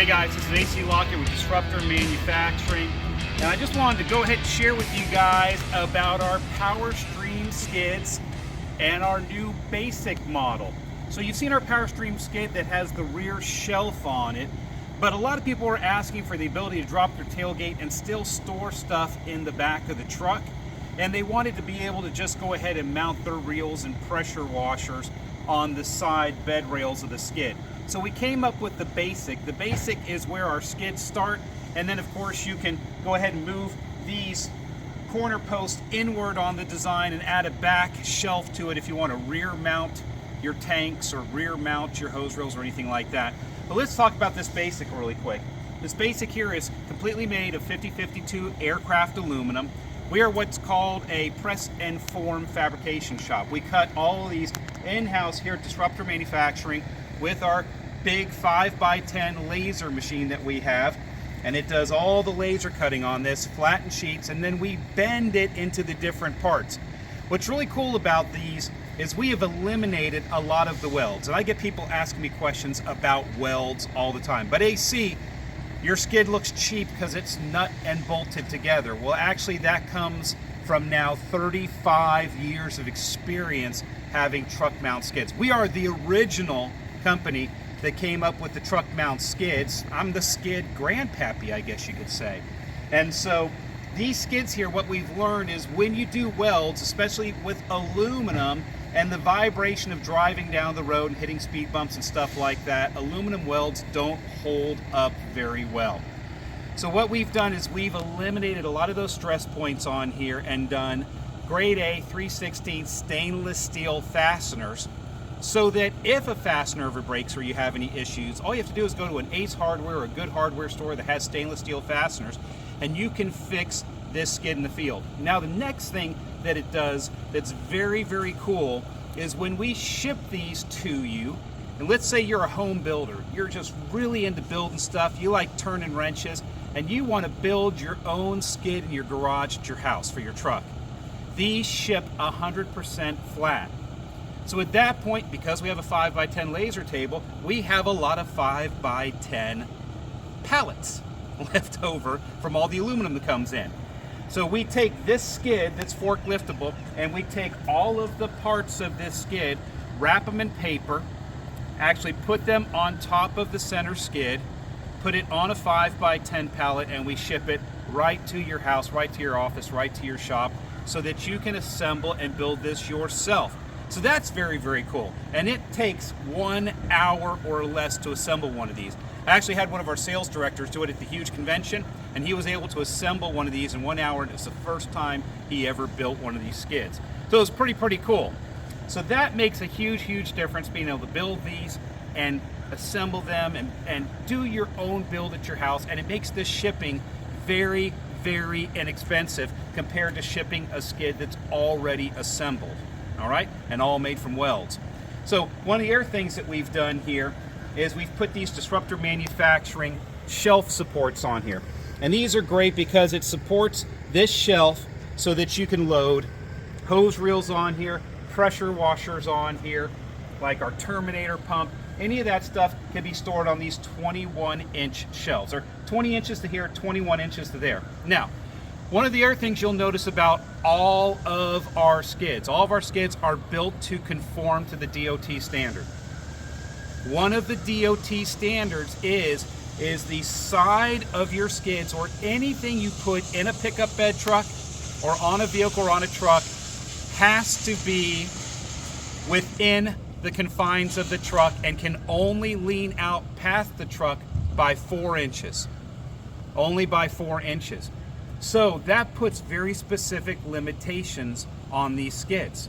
Hey guys, this is AC Lockett with Disruptor Manufacturing, and I just wanted to go ahead and share with you guys about our POWERSTREAM skids and our new basic model. So you've seen our POWERSTREAM skid that has the rear shelf on it, but a lot of people are asking for the ability to drop their tailgate and still store stuff in the back of the truck, and they wanted to be able to just go ahead and mount their reels and pressure washers on the side bed rails of the skid. So we came up with the basic. The basic is where our skids start, and then of course you can go ahead and move these corner posts inward on the design and add a back shelf to it if you want to rear mount your tanks or rear mount your hose reels or anything like that. But let's talk about this basic really quick. This basic here is completely made of 5052 aircraft aluminum. We are what's called a press and form fabrication shop. We cut all of these in-house here at Disruptor Manufacturing with our big 5x10 laser machine that we have, and it does all the laser cutting on this, flattened sheets, and then we bend it into the different parts. What's really cool about these is we have eliminated a lot of the welds, and I get people asking me questions about welds all the time. But AC, your skid looks cheap because it's nut and bolted together. Well, actually that comes from now 35 years of experience having truck mount skids. We are the original company that came up with the truck mount skids. I'm the skid grandpappy, I guess you could say. And so these skids here, what we've learned is when you do welds, especially with aluminum and the vibration of driving down the road and hitting speed bumps and stuff like that, aluminum welds don't hold up very well. So what we've done is we've eliminated a lot of those stress points on here and done grade A 3/16 stainless steel fasteners, so that if a fastener ever breaks or you have any issues, all you have to do is go to an Ace Hardware or a good hardware store that has stainless steel fasteners, and you can fix this skid in the field. Now the next thing that it does that's very, very cool is when we ship these to you, and let's say you're a home builder, you're just really into building stuff, you like turning wrenches, and you want to build your own skid in your garage at your house for your truck. These ship 100% flat. So at that point, because we have a 5x10 laser table, we have a lot of 5x10 pallets left over from all the aluminum that comes in. So we take this skid that's forkliftable, and we take all of the parts of this skid, wrap them in paper, actually put them on top of the center skid, put it on a 5x10 pallet, and we ship it right to your house, right to your office, right to your shop, so that you can assemble and build this yourself. So that's very, very cool. And it takes 1 hour or less to assemble one of these. I actually had one of our sales directors do it at the huge convention, and he was able to assemble one of these in 1 hour, and it's the first time he ever built one of these skids. So it was pretty cool. So that makes a huge, huge difference, being able to build these and assemble them and do your own build at your house, and it makes this shipping very, very inexpensive compared to shipping a skid that's already assembled. All right, and all made from welds. So one of the other things that we've done here is we've put these Disruptor Manufacturing shelf supports on here. And these are great because it supports this shelf so that you can load hose reels on here, pressure washers on here, like our Terminator pump. Any of that stuff can be stored on these 21-inch shelves, or 20 inches to here, 21 inches to there. Now, one of the other things you'll notice about all of our skids are built to conform to the DOT standard. One of the DOT standards is the side of your skids, or anything you put in a pickup bed truck or on a vehicle or on a truck, has to be within the confines of the truck and can only lean out past the truck by 4 inches. Only by 4 inches. So that puts very specific limitations on these skids.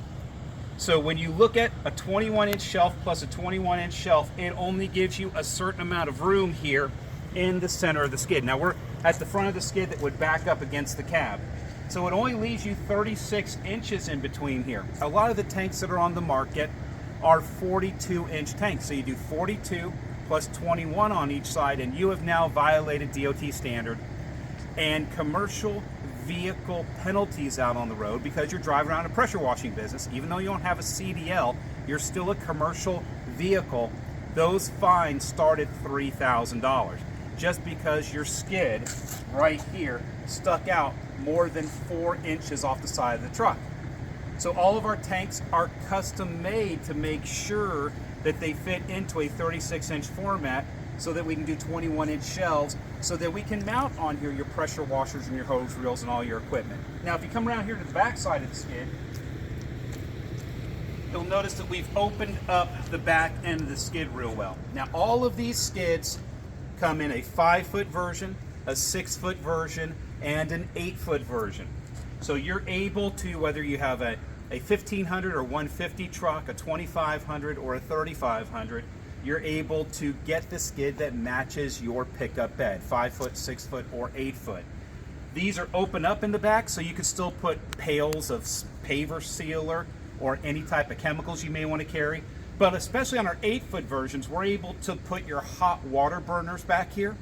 So when you look at a 21-inch shelf plus a 21-inch shelf, it only gives you a certain amount of room here in the center of the skid. Now we're at the front of the skid that would back up against the cab. So it only leaves you 36 inches in between here. A lot of the tanks that are on the market are 42-inch tanks. So you do 42 plus 21 on each side, and you have now violated DOT standard and commercial vehicle penalties out on the road because you're driving around a pressure washing business. Even though you don't have a CDL, you're still a commercial vehicle. Those fines start at $3,000. just because your skid right here stuck out more than 4 inches off the side of the truck. So all of our tanks are custom made to make sure that they fit into a 36-inch format so that we can do 21-inch shelves so that we can mount on here your pressure washers and your hose reels and all your equipment. Now if you come around here to the back side of the skid, you'll notice that we've opened up the back end of the skid real well. Now all of these skids come in a 5-foot version, a 6-foot version, and an 8-foot version. So you're able to, whether you have a 1500 or 150 truck, a 2500 or a 3500, you're able to get the skid that matches your pickup bed, 5-foot, 6-foot, or 8-foot. These are open up in the back, so you can still put pails of paver sealer or any type of chemicals you may want to carry. But especially on our 8-foot versions, we're able to put your hot water burners back here,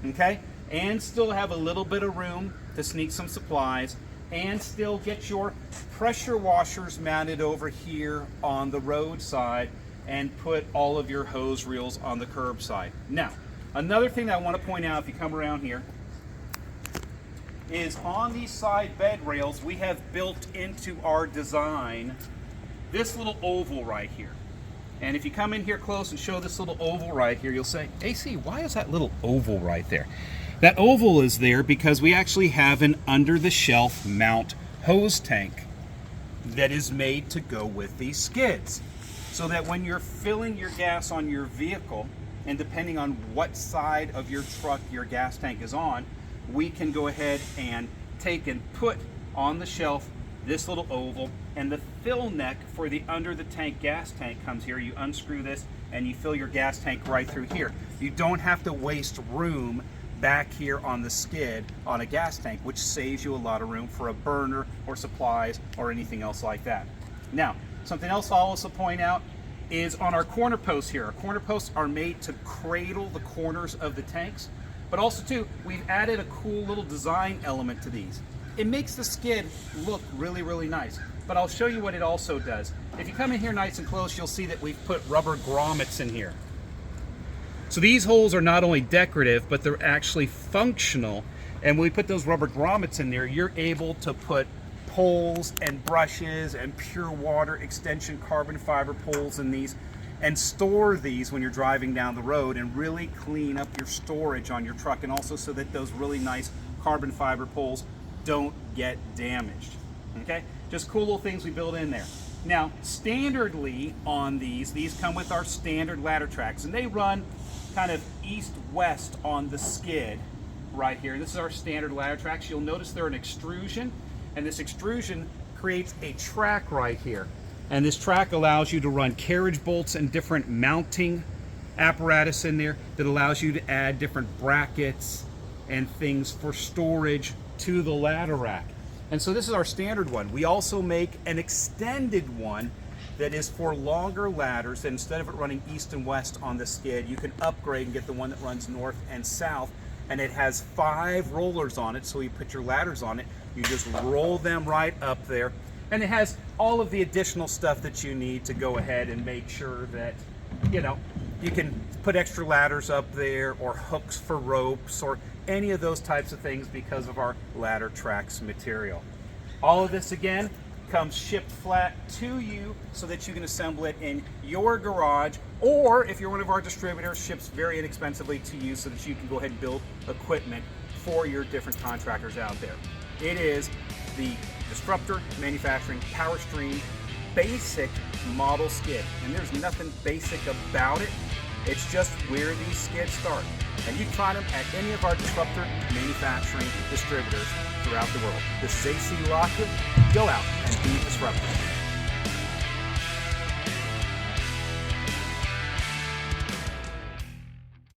okay? And still have a little bit of room to sneak some supplies, and still get your pressure washers mounted over here on the roadside, and put all of your hose reels on the curbside. Now, another thing that I want to point out if you come around here is on these side bed rails, we have built into our design this little oval right here. And if you come in here close and show this little oval right here, you'll say, AC, why is that little oval right there? That oval is there because we actually have an under-the-shelf mount hose tank that is made to go with these skids. So that when you're filling your gas on your vehicle, and depending on what side of your truck your gas tank is on, we can go ahead and take and put on the shelf this little oval, and the fill neck for the under the tank gas tank comes here. You unscrew this and you fill your gas tank right through here. You don't have to waste room back here on the skid on a gas tank, which saves you a lot of room for a burner or supplies or anything else like that. Now, something else I'll also point out is on our corner posts here. Our corner posts are made to cradle the corners of the tanks, but also too, we've added a cool little design element to these. It makes the skid look really, really nice, but I'll show you what it also does. If you come in here nice and close, you'll see that we've put rubber grommets in here. So these holes are not only decorative, but they're actually functional. And when we put those rubber grommets in there, you're able to put poles and brushes and pure water extension carbon fiber poles in these, and store these when you're driving down the road, and really clean up your storage on your truck, and also so that those really nice carbon fiber poles don't get damaged. Okay, just cool little things we build in there. Now, standardly on these come with our standard ladder tracks, and they run kind of east-west on the skid right here. This is our standard ladder tracks. You'll notice they're an extrusion, and this extrusion creates a track right here. And this track allows you to run carriage bolts and different mounting apparatus in there that allows you to add different brackets and things for storage to the ladder rack. And so this is our standard one. We also make an extended one that is for longer ladders. And instead of it running east and west on the skid, you can upgrade and get the one that runs north and south. And it has 5 rollers on it, so you put your ladders on it, you just roll them right up there. And it has all of the additional stuff that you need to go ahead and make sure that, you know, you can put extra ladders up there, or hooks for ropes, or any of those types of things because of our ladder tracks material. All of this again comes shipped flat to you so that you can assemble it in your garage, or if you're one of our distributors, ships very inexpensively to you so that you can go ahead and build equipment for your different contractors out there. It is the Disruptor Manufacturing POWERSTREAM basic model skid, and there's nothing basic about it. It's just where these skids start, and you can find them at any of our Disruptor Manufacturing distributors throughout the world. This is AC Lockwood. Go out and be disruptive.